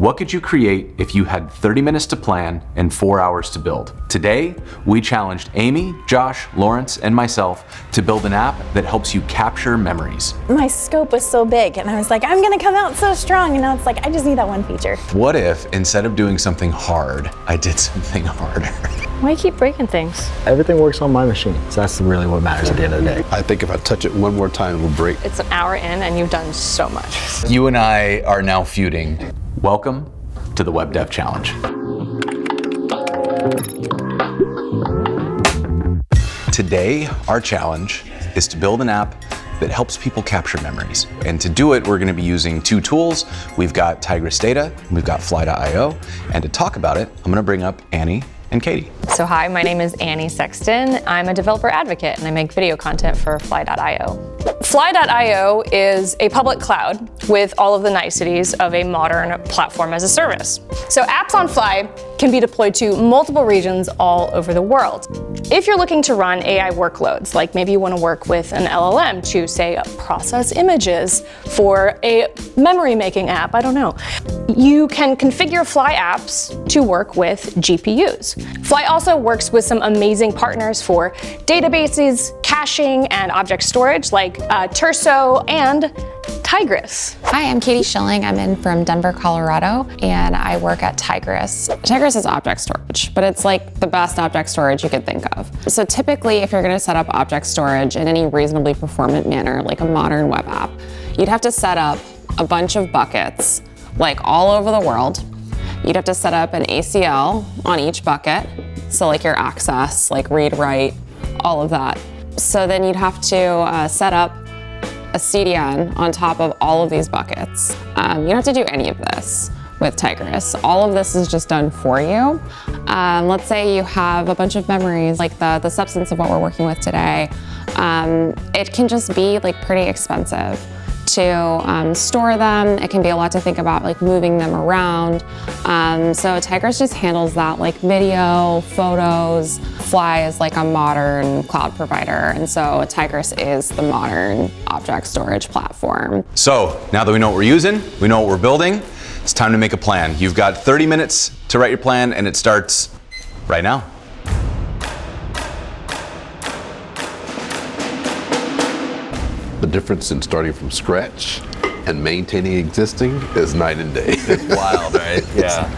What could you create if you had 30 minutes to plan and 4 hours to build? Today, we challenged Amy, Josh, Lawrence, and myself to build an app that helps you capture memories. My scope was so big, and I was like, I'm gonna come out so strong, and now it's like, I just need that one feature. What if, instead of doing something hard, I did something harder? Why do you keep breaking things? Everything works on my machine, so that's really what matters at the end of the day. I think if I touch it one more time, it will break. It's an hour in and you've done so much. You and I are now feuding. Welcome to the Web Dev Challenge. Today, our challenge is to build an app that helps people capture memories. And to do it, we're gonna be using two tools. We've got Tigris data, we've got fly.io. And to talk about it, I'm gonna bring up Annie and Katie. So hi, my name is Annie Sexton. I'm a developer advocate and I make video content for fly.io. Fly.io is a public cloud with all of the niceties of a modern platform as a service. So apps on Fly can be deployed to multiple regions all over the world. If you're looking to run AI workloads, like maybe you want to work with an LLM to, say, process images for a memory making app, I don't know, you can configure Fly apps to work with GPUs. Fly also works with some amazing partners for databases, caching, and object storage like Terso and Tigris. Hi, I'm Katie Schilling. I'm in from Denver, Colorado, and I work at Tigris. Tigris is object storage, but it's like the best object storage you could think of. So typically, if you're gonna set up object storage in any reasonably performant manner, like a modern web app, you'd have to set up a bunch of buckets, like all over the world. You'd have to set up an ACL on each bucket. So like your access, like read, write, all of that. So then you'd have to set up a CDN on top of all of these buckets. You don't have to do any of this with Tigris. All of this is just done for you. Let's say you have a bunch of memories, like the substance of what we're working with today. It can just be like pretty expensive to store them. It can be a lot to think about, like moving them around. So Tigris just handles that, like video, photos. Fly is like a modern cloud provider, and so Tigris is the modern object storage platform. So now that we know what we're using, we know what we're building, it's time to make a plan. You've got 30 minutes to write your plan, and it starts right now. The difference in starting from scratch and maintaining existing is night and day. It's wild, right? Yeah.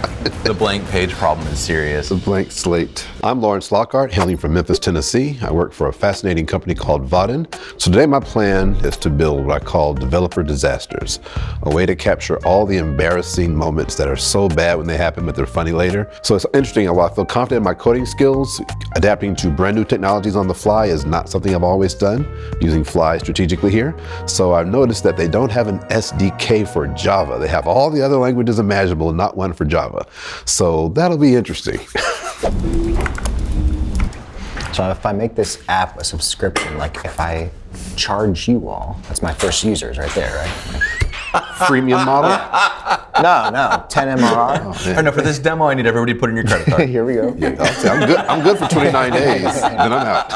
The blank page problem is serious. A blank slate. I'm Lawrence Lockhart, hailing from Memphis, Tennessee. I work for a fascinating company called Vaadin. So today my plan is to build what I call developer disasters, a way to capture all the embarrassing moments that are so bad when they happen, but they're funny later. So it's interesting, while I feel confident in my coding skills, adapting to brand new technologies on the fly is not something I've always done, using Fly strategically here. So I've noticed that they don't have an SDK for Java. They have all the other languages imaginable, not one for Java. So that'll be interesting. So if I make this app a subscription, like if I charge you all, that's my first users right there, right? Freemium model? No, 10 MRR. Oh, Or no, for this demo, I need everybody to put in your credit card. Here we go. Yeah, I'm good for 29 days, then I'm out.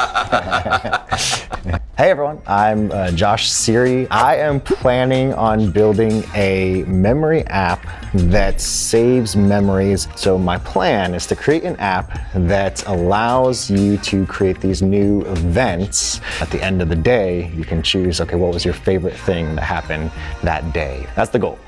Hey everyone, I'm Josh Cirre. I am planning on building a memory app that saves memories. So my plan is to create an app that allows you to create these new events. At the end of the day, you can choose, okay, what was your favorite thing that happened that day? That's the goal.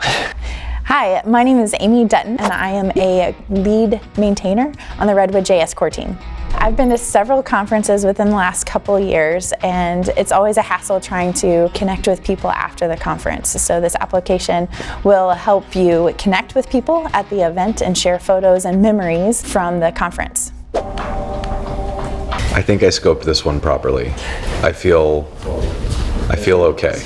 Hi, my name is Amy Dutton, and I am a lead maintainer on the Redwood.js core team. I've been to several conferences within the last couple years, and it's always a hassle trying to connect with people after the conference. So this application will help you connect with people at the event and share photos and memories from the conference. I think I scoped this one properly. I feel okay.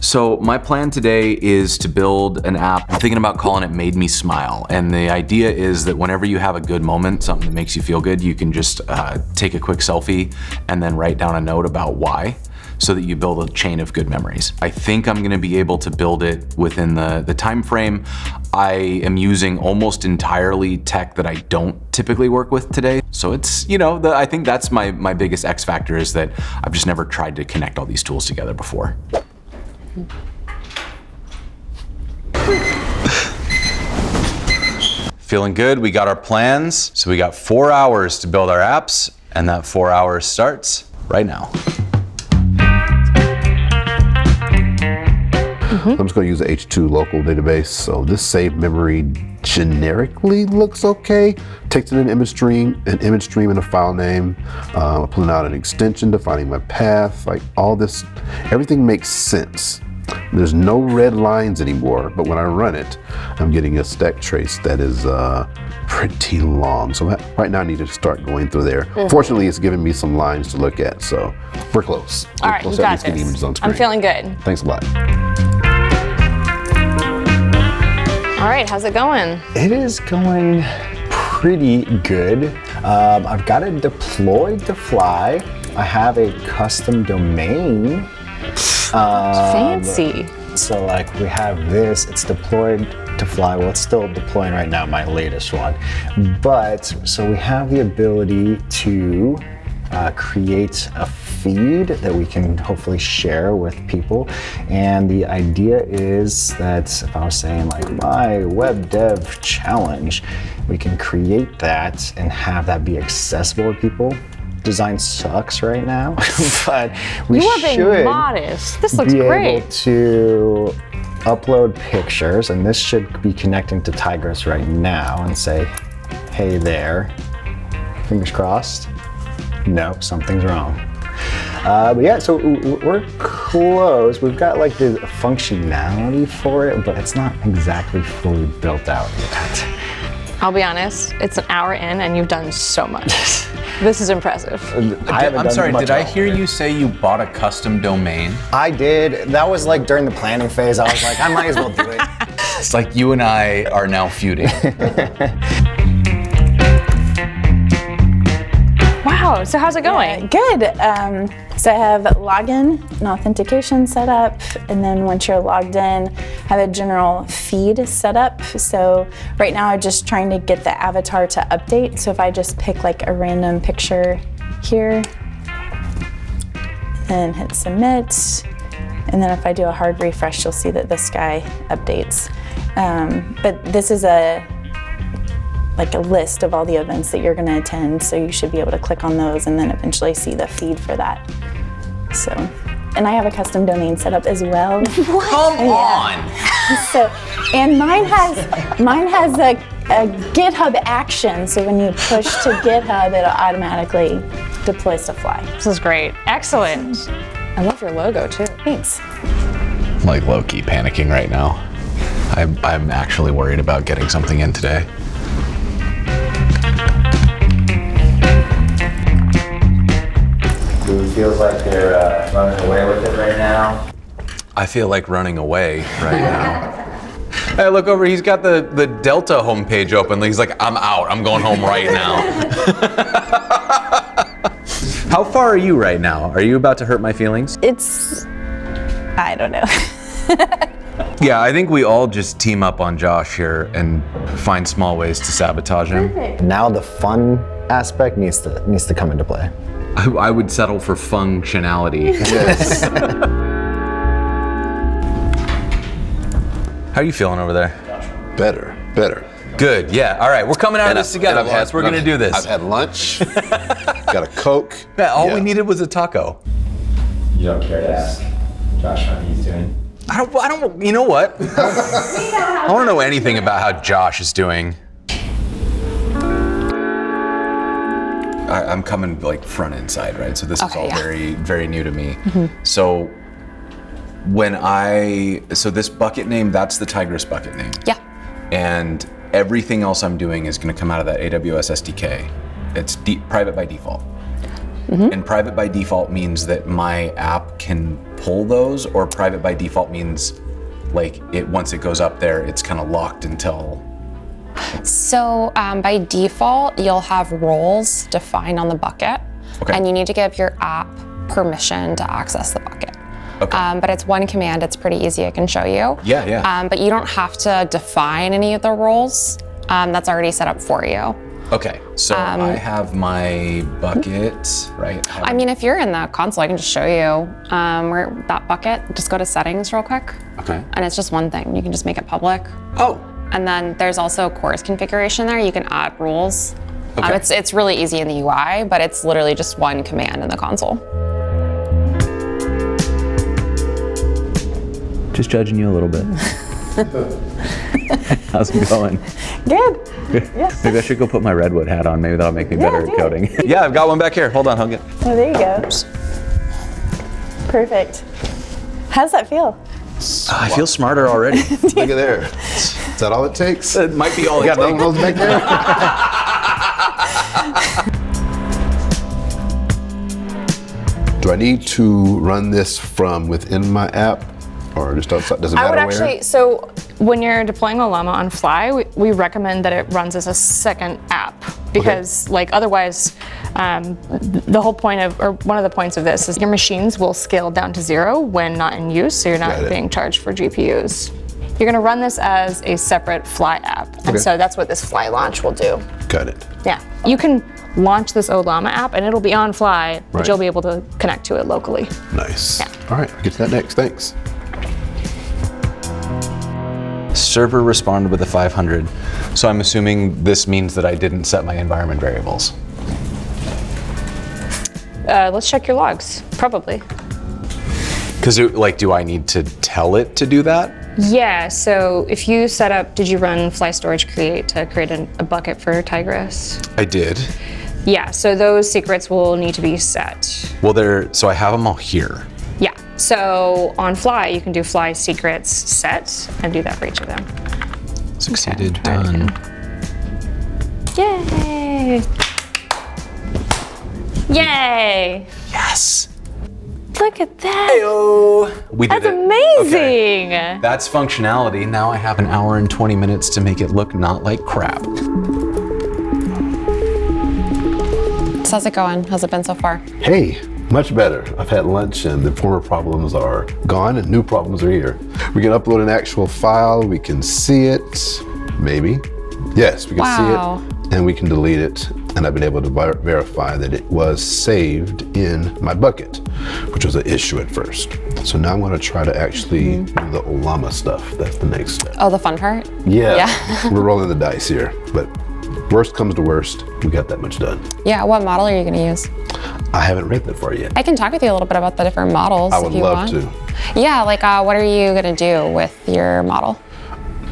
So my plan today is to build an app. I'm thinking about calling it Made Me Smile. And the idea is that whenever you have a good moment, something that makes you feel good, you can just take a quick selfie and then write down a note about why, so that you build a chain of good memories. I think I'm gonna be able to build it within the time frame. I am using almost entirely tech that I don't typically work with today. So it's, I think that's my biggest X factor, is that I've just never tried to connect all these tools together before. Feeling good. We got our plans. So we got 4 hours to build our apps, and that 4 hours starts right now. I'm just going to use the H2 local database. So this save memory generically looks okay. Takes in an image stream and a file name. Pulling out an extension, defining my path, like all this, everything makes sense. There's no red lines anymore, but when I run it, I'm getting a stack trace that is pretty long. So right now I need to start going through there. Fortunately, it's giving me some lines to look at, so we're close. All right, you got this. I'm feeling good. Thanks a lot. All right, how's it going? It is going pretty good. I've got it deployed to Fly. I have a custom domain. Fancy. So like we have this, it's deployed to Fly. Well, it's still deploying right now, my latest one. But, so we have the ability to create a feed that we can hopefully share with people. And the idea is that if I was saying like my web dev challenge, we can create that and have that be accessible to people. Design sucks right now, but we You are being should modest. This looks be great. able to upload pictures, and this should be connecting to Tigris right now and say, hey there, fingers crossed. No, something's wrong. But yeah, so we're close. We've got like the functionality for it, but it's not exactly fully built out yet. I'll be honest, it's an hour in and you've done so much. This is impressive. I'm sorry, did I hear you say you bought a custom domain? I did. That was like during the planning phase. I was like, I might as well do it. It's like you and I are now feuding. Wow, so how's it going? Good. So I have login and authentication set up, and then once you're logged in, I have a general feed set up. So right now I'm just trying to get the avatar to update. So if I just pick like a random picture here and hit submit, and then if I do a hard refresh, you'll see that this guy updates. But this is like a list of all the events that you're going to attend, so you should be able to click on those and then eventually see the feed for that. So, and I have a custom domain set up as well. Come on! So, and mine has a GitHub action, so when you push to GitHub, it'll automatically deploys to Fly. This is great. Excellent. I love your logo too. Thanks. I'm like low-key panicking right now. I'm actually worried about getting something in today. Who feels like they're running away with it right now? I feel like running away right now. Hey, look over, he's got the Delta homepage open. He's like, I'm out, I'm going home right now. How far are you right now? Are you about to hurt my feelings? I don't know. Yeah, I think we all just team up on Josh here and find small ways to sabotage him. Now the fun aspect needs to come into play. I would settle for functionality. Yes. How are you feeling over there? Better. Good, yeah. All right, we're coming out of this together, lads. We're gonna do this. I've had lunch, got a Coke. Yeah, all we Yeah. needed was a taco. You don't care to ask Josh how he's doing? I don't, you know what? I wanna know anything about how Josh is doing. I'm coming like front and side, right? So this is all very, very new to me. So so this bucket name, that's the Tigris bucket name. Yeah. And everything else I'm doing is gonna come out of that AWS SDK. It's private by default. And private by default means that my app can pull those, or private by default means like once it goes up there, it's kind of locked until. So by default, you'll have roles defined on the bucket, and you need to give your app permission to access the bucket. Okay. But it's one command. It's pretty easy. I can show you. Yeah. But you don't have to define any of the roles. That's already set up for you. Okay, so I have my bucket, right? I mean, if you're in the console, I can just show you where that bucket. Just go to settings real quick. Okay. And it's just one thing. You can just make it public. Oh, And then there's also course configuration there. You can add rules. Okay. It's really easy in the UI, but it's literally just one command in the console. Just judging you a little bit. How's it going? Good. Yeah. Maybe I should go put my redwood hat on. Maybe that'll make me better at do coding. Yeah, I've got one back here. Hold on, I'll get. Oh, there you go. Perfect. How does that feel? I feel smarter already. Look at there. Is that all it takes? It might be all it Got takes. those back there? Do I need to run this from within my app or just outside? Does it matter I would where? actually, so when you're deploying Ollama on Fly, we recommend that it runs as a second app because like otherwise, the whole point of, or one of the points of this is your machines will scale down to 0 when not in use, so you're Got not it. being charged for GPUs. You're gonna run this as a separate Fly app, and so that's what this Fly launch will do. Got it. Yeah, you can launch this Ollama app and it'll be on Fly, but Right. you'll be able to connect to it locally. Nice. Yeah. All right, get to that next. Thanks. Server responded with a 500. So I'm assuming this means that I didn't set my environment variables. Let's check your logs, probably. Because like, do I need to tell it to do that? Yeah, so if you set up, did you run Fly Storage Create to create a bucket for Tigris? I did. Yeah, so those secrets will need to be set. Well, so I have them all here. Yeah, so on Fly, you can do Fly secrets set and do that for each of them. Succeeded, try it done. Yay! Yay! Yes. Look at that! Heyo. We did That's it. amazing! Okay. That's functionality. Now I have an hour and 20 minutes to make it look not like crap. So how's it going? How's it been so far? Hey, much better. I've had lunch and the former problems are gone and new problems are here. We can upload an actual file, we can see it, maybe. Yes, we can Wow. see it and we can delete it. And I've been able to verify that it was saved in my bucket, which was an issue at first. So now I'm gonna try to actually do the Ollama stuff. That's the next step. Oh, the fun part? Yeah, we're rolling the dice here, but worst comes to worst, we got that much done. Yeah, what model are you gonna use? I haven't read that far yet. I can talk with you a little bit about the different models I if would you love want. to. Yeah, like what are you gonna do with your model?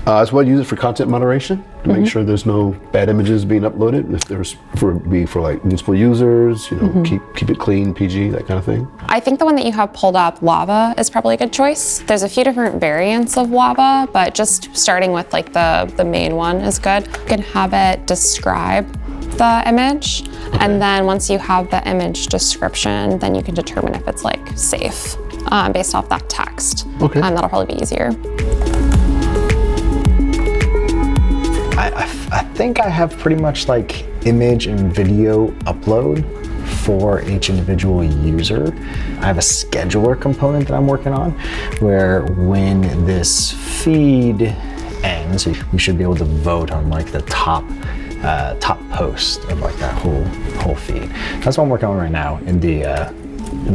I just want to use it for content moderation to make sure there's no bad images being uploaded. If there's for like multiple users, you know, keep it clean, PG, that kind of thing. I think the one that you have pulled up, Lava, is probably a good choice. There's a few different variants of Lava, but just starting with like the main one is good. You can have it describe the image, and then once you have the image description, then you can determine if it's like safe based off that text. Okay. That'll probably be easier. I think I have pretty much like image and video upload for each individual user. I have a scheduler component that I'm working on where when this feed ends, we should be able to vote on like the top post of like that whole feed. That's what I'm working on right now in the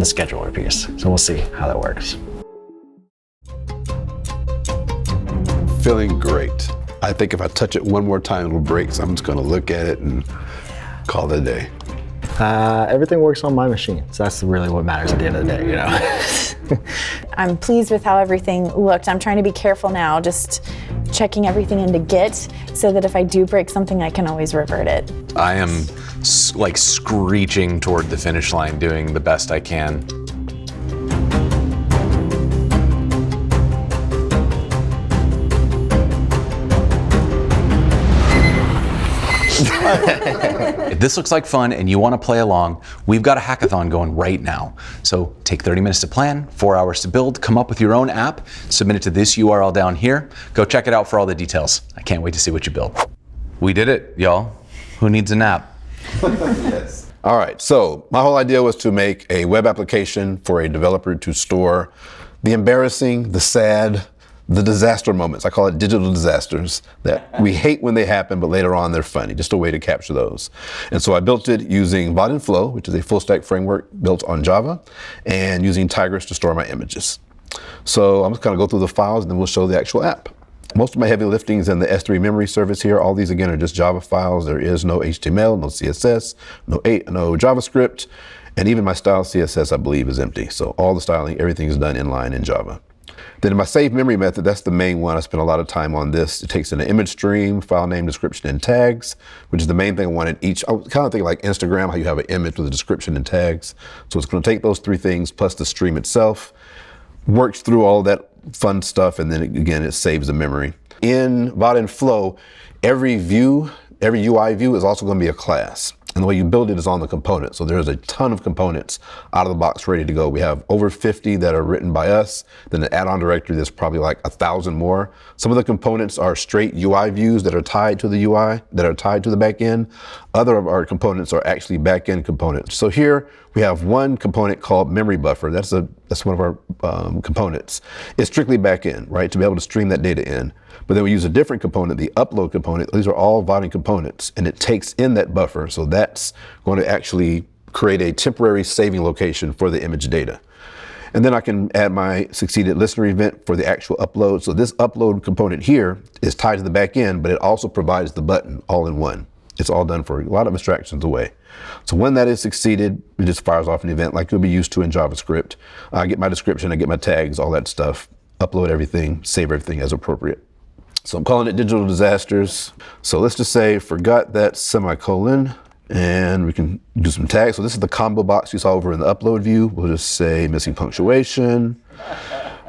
scheduler piece. So we'll see how that works. Feeling great. I think if I touch it one more time, it'll break. So I'm just gonna look at it and call it a day. Everything works on my machine, so that's really what matters at the end of the day, you know. I'm pleased with how everything looked. I'm trying to be careful now, just checking everything into Git so that if I do break something, I can always revert it. I am like screeching toward the finish line, doing the best I can. If this looks like fun and you want to play along, we've got a hackathon going right now. So take 30 minutes to plan, 4 hours to build, come up with your own app, submit it to this URL down here. Go check it out for all the details. I can't wait to see what you build. We did it, y'all. Who needs a nap? Yes. All right, so my whole idea was to make a web application for a developer to store the embarrassing, the sad, the disaster moments. I call it digital disasters that we hate when they happen, but later on they're funny, just a way to capture those. And so I built it using Vaadin Flow, which is a full stack framework built on Java, and using Tigris to store my images. So I'm just gonna go through the files and then we'll show the actual app. Most of my heavy lifting is in the S3 memory service here. All these again are just Java files. There is no HTML, no CSS, no JavaScript, and even my style CSS I believe is empty. So all the styling, everything is done inline in Java. Then in my save memory method, that's the main one. I spent a lot of time on this. It takes in an image stream, file name, description, and tags, which is the main thing I want in each. I kind of think like Instagram, how you have an image with a description and tags. So it's going to take those three things plus the stream itself, works through all that fun stuff, and then again, it saves the memory. In Vaadin Flow, every UI view is also going to be a class. And the way you build it is on the component. So there's a ton of components out of the box ready to go. We have over 50 that are written by us. Then the add-on directory, there's probably like 1,000 more. Some of the components are straight UI views that are tied to the UI, that are tied to the back end. Other of our components are actually back end components. So here we have one component called memory buffer. That's one of our components. It's strictly back end, right? To be able to stream that data in. But then we use a different component, the upload component. These are all Vaadin components, and it takes in that buffer. So that's going to actually create a temporary saving location for the image data. And then I can add my succeeded listener event for the actual upload. So this upload component here is tied to the back end, but it also provides the button all in one. It's all done for a lot of abstractions away. So when that is succeeded, it just fires off an event like you'll be used to in JavaScript. I get my description, I get my tags, all that stuff, upload everything, save everything as appropriate. So I'm calling it digital disasters. So let's just say forgot that semicolon, and we can do some tags. So this is the combo box you saw over in the upload view. We'll just say missing punctuation.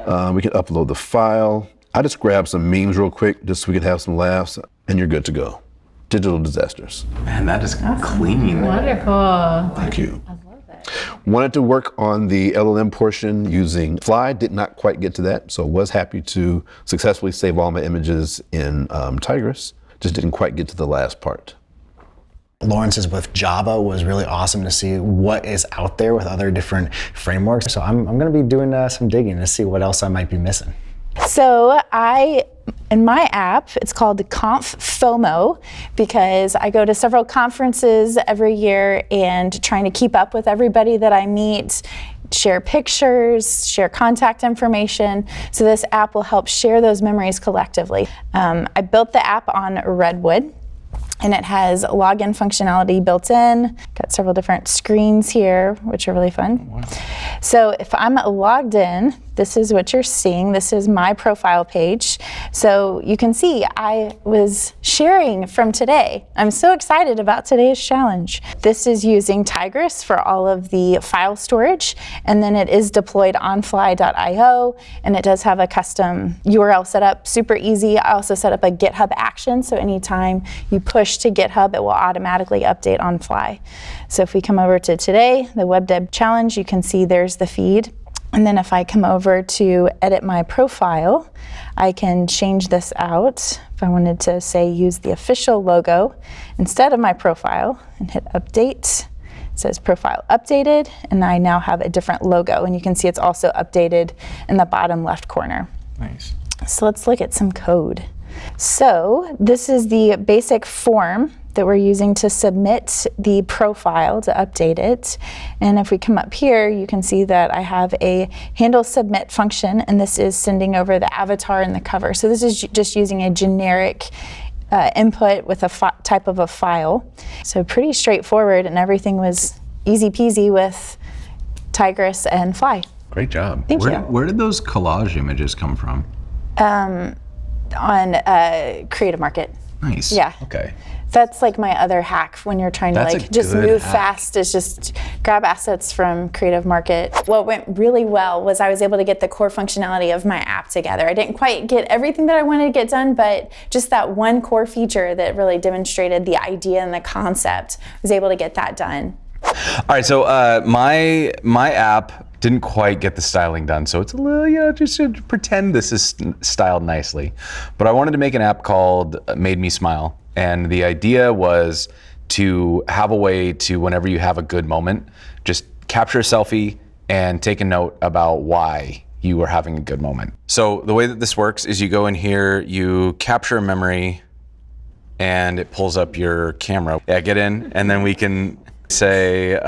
We can upload the file. I just grabbed some memes real quick just so we can have some laughs, and you're good to go. Digital disasters. Man, that is clean. Wonderful. Thank you. Wanted to work on the LLM portion using Fly, did not quite get to that, so was happy to successfully save all my images in Tigris, just didn't quite get to the last part. Lawrence's with Java was really awesome to see what is out there with other different frameworks. So I'm going to be doing some digging to see what else I might be missing. So in my app, it's called Conf FOMO because I go to several conferences every year and trying to keep up with everybody that I meet, share pictures, share contact information. So this app will help share those memories collectively. I built the app on Redwood, and it has login functionality built in. Got several different screens here, which are really fun. Wow. So if I'm logged in, this is what you're seeing. This is my profile page. So you can see I was sharing from today. I'm so excited about today's challenge. This is using Tigris for all of the file storage, and then it is deployed on fly.io, and it does have a custom URL set up, super easy. I also set up a GitHub action, so anytime you push to GitHub, it will automatically update on Fly. So if we come over to today, the Web Dev Challenge, you can see there's the feed. And then if I come over to edit my profile, I can change this out. If I wanted to say use the official logo instead of my profile and hit update, it says profile updated, and I now have a different logo. And you can see it's also updated in the bottom left corner. Nice. So let's look at some code. So this is the basic form that we're using to submit the profile to update it. And if we come up here, you can see that I have a handle submit function, and this is sending over the avatar and the cover. So this is just using a generic input with a type of a file. So pretty straightforward, and everything was easy peasy with Tigris and Fly. Great job. Thank you. Where did those collage images come from? On Creative Market. Nice. Yeah. Okay. That's like my other hack when you're trying That's to a like just good move hack. fast is just grab assets from Creative Market. What went really well was I was able to get the core functionality of my app together. I didn't quite get everything that I wanted to get done, but just that one core feature that really demonstrated the idea and the concept, I was able to get that done. All right, so my app didn't quite get the styling done, so it's a little, just to pretend this is styled nicely. But I wanted to make an app called Made Me Smile, and the idea was to have a way to, whenever you have a good moment, just capture a selfie and take a note about why you were having a good moment. So the way that this works is you go in here, you capture a memory, and it pulls up your camera. Yeah, get in, and then we can say,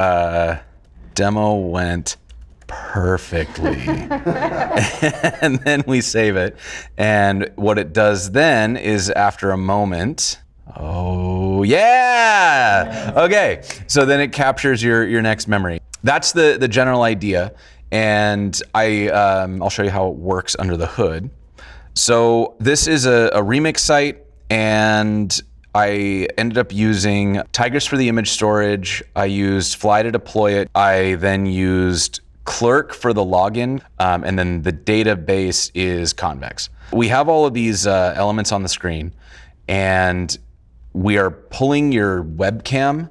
demo went perfectly. And then we save it. And what it does then is after a moment, oh yeah! Okay, so then it captures your next memory. That's the general idea. And I'll show you how it works under the hood. So this is a remix site, and I ended up using Tigris for the image storage. I used Fly to deploy it. I then used Clerk for the login, and then the database is Convex. We have all of these elements on the screen, and we are pulling your webcam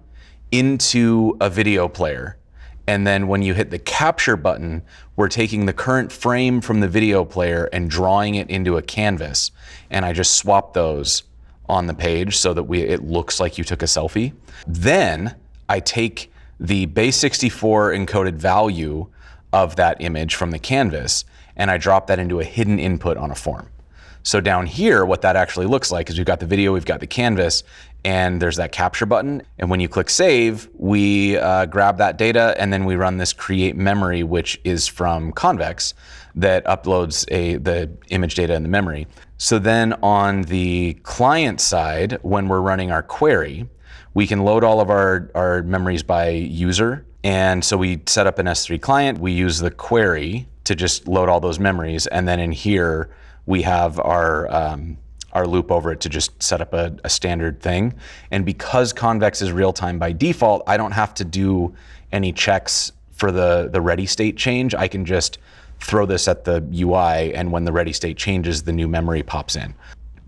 into a video player. And then when you hit the capture button, we're taking the current frame from the video player and drawing it into a canvas. And I just swap those on the page so that it looks like you took a selfie. Then I take the base 64 encoded value of that image from the canvas, and I drop that into a hidden input on a form. So down here, what that actually looks like is we've got the video, we've got the canvas, and there's that capture button. And when you click save, we grab that data, and then we run this create memory, which is from Convex, that uploads the image data in the memory. So then on the client side, when we're running our query, we can load all of our memories by user. And so we set up an S3 client, we use the query to just load all those memories, and then in here, we have our loop over it to just set up a standard thing. And because Convex is real time by default, I don't have to do any checks for the ready state change. I can just throw this at the UI, and when the ready state changes, the new memory pops in.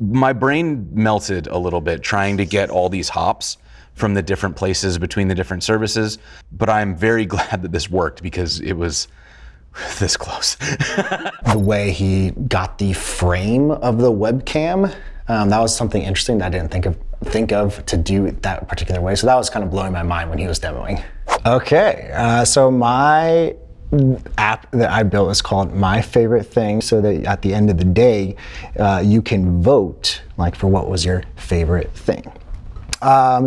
My brain melted a little bit trying to get all these hops from the different places between the different services, but I'm very glad that this worked because it was this close. The way he got the frame of the webcam, that was something interesting that I didn't think of to do it that particular way. So that was kind of blowing my mind when he was demoing. Okay, so my app that I built is called My Favorite Thing, so that at the end of the day, you can vote like for what was your favorite thing.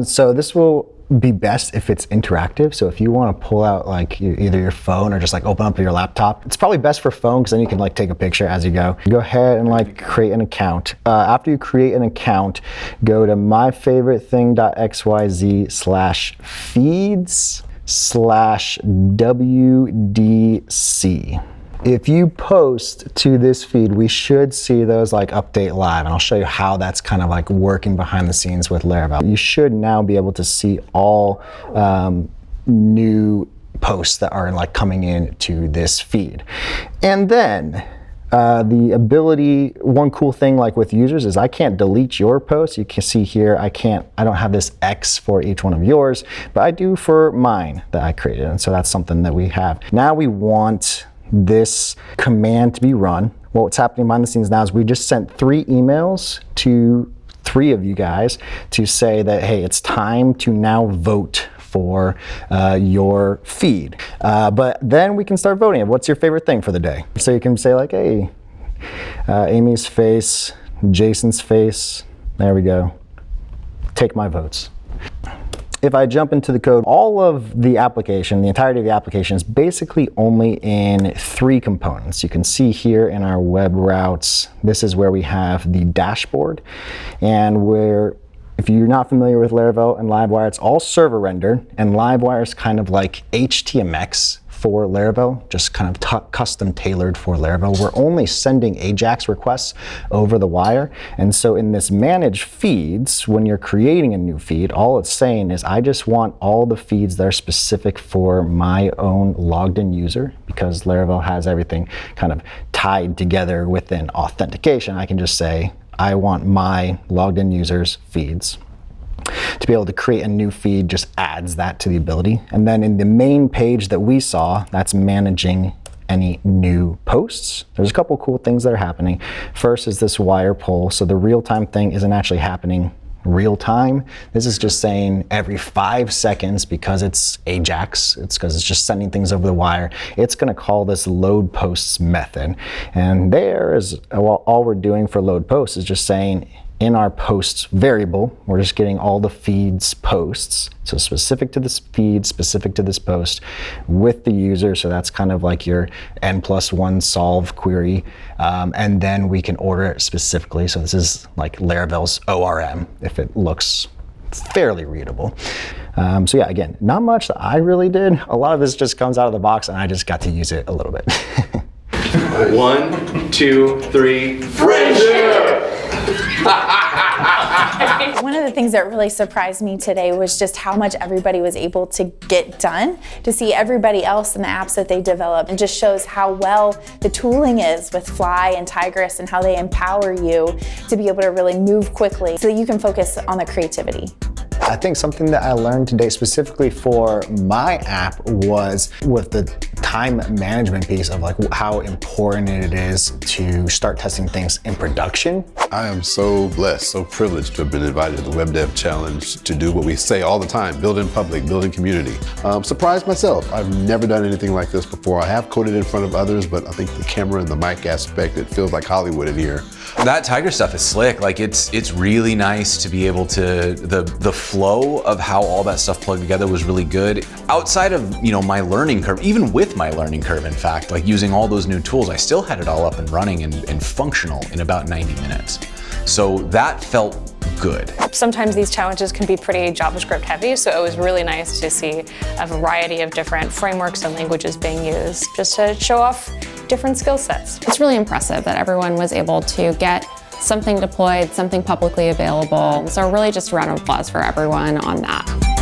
So this will be best if it's interactive. So if you want to pull out like either your phone or just like open up your laptop, it's probably best for phone because then you can like take a picture as you go. Go ahead and like create an account. After you create an account, go to myfavoritething.xyz/feeds/WDC. If you post to this feed, we should see those like update live, and I'll show you how that's kind of like working behind the scenes with Laravel. You should now be able to see all new posts that are like coming in to this feed. And then the ability, one cool thing like with users is I can't delete your posts. You can see here, I don't have this X for each one of yours, but I do for mine that I created. And so that's something that we have. Now we want this command to be run. Well, what's happening behind the scenes now is we just sent 3 emails to 3 of you guys to say that, hey, it's time to now vote for your feed. But then we can start voting. What's your favorite thing for the day? So you can say like, hey, Amy's face, Jason's face. There we go. Take my votes. If I jump into the code, all of the application, the entirety of the application is basically only in 3 components. You can see here in our web routes, this is where we have the dashboard, and where, if you're not familiar with Laravel and Livewire, it's all server rendered, and Livewire is kind of like HTMX for Laravel, just kind of custom tailored for Laravel. We're only sending AJAX requests over the wire. And so in this manage feeds, when you're creating a new feed, all it's saying is I just want all the feeds that are specific for my own logged in user, because Laravel has everything kind of tied together within authentication. I can just say, I want my logged in users feeds. To be able to create a new feed just adds that to the ability. And then in the main page that we saw, that's managing any new posts. There's a couple cool things that are happening. First is this wire pull. So the real-time thing isn't actually happening real time. This is just saying every 5 seconds, because it's AJAX, it's because it's just sending things over the wire, it's going to call this load posts method. And there is, well, all we're doing for load posts is just saying, in our posts variable, we're just getting all the feeds posts. So specific to this feed, specific to this post with the user. So that's kind of like your n+1 solve query. And then we can order it specifically. So this is like Laravel's ORM, if it looks fairly readable. So yeah, again, not much that I really did. A lot of this just comes out of the box and I just got to use it a little bit. 1, 2, 3, friendlier! One of the things that really surprised me today was just how much everybody was able to get done, to see everybody else in the apps that they develop. It just shows how well the tooling is with Fly and Tigris and how they empower you to be able to really move quickly so that you can focus on the creativity. I think something that I learned today specifically for my app was with the time management piece of like how important it is to start testing things in production. I am so blessed, so privileged to have been invited to the Web Dev Challenge to do what we say all the time, build in public, build in community. Surprised myself. I've never done anything like this before. I have coded in front of others, but I think the camera and the mic aspect, it feels like Hollywood in here. That Tigris stuff is slick. Like it's really nice to be able to, the flow of how all that stuff plugged together was really good. Outside of, my learning curve, even with my learning curve, in fact, like using all those new tools, I still had it all up and running and functional in about 90 minutes. So that felt good. Sometimes these challenges can be pretty JavaScript heavy, so it was really nice to see a variety of different frameworks and languages being used just to show off different skill sets. It's really impressive that everyone was able to get something deployed, something publicly available. So really just a round of applause for everyone on that.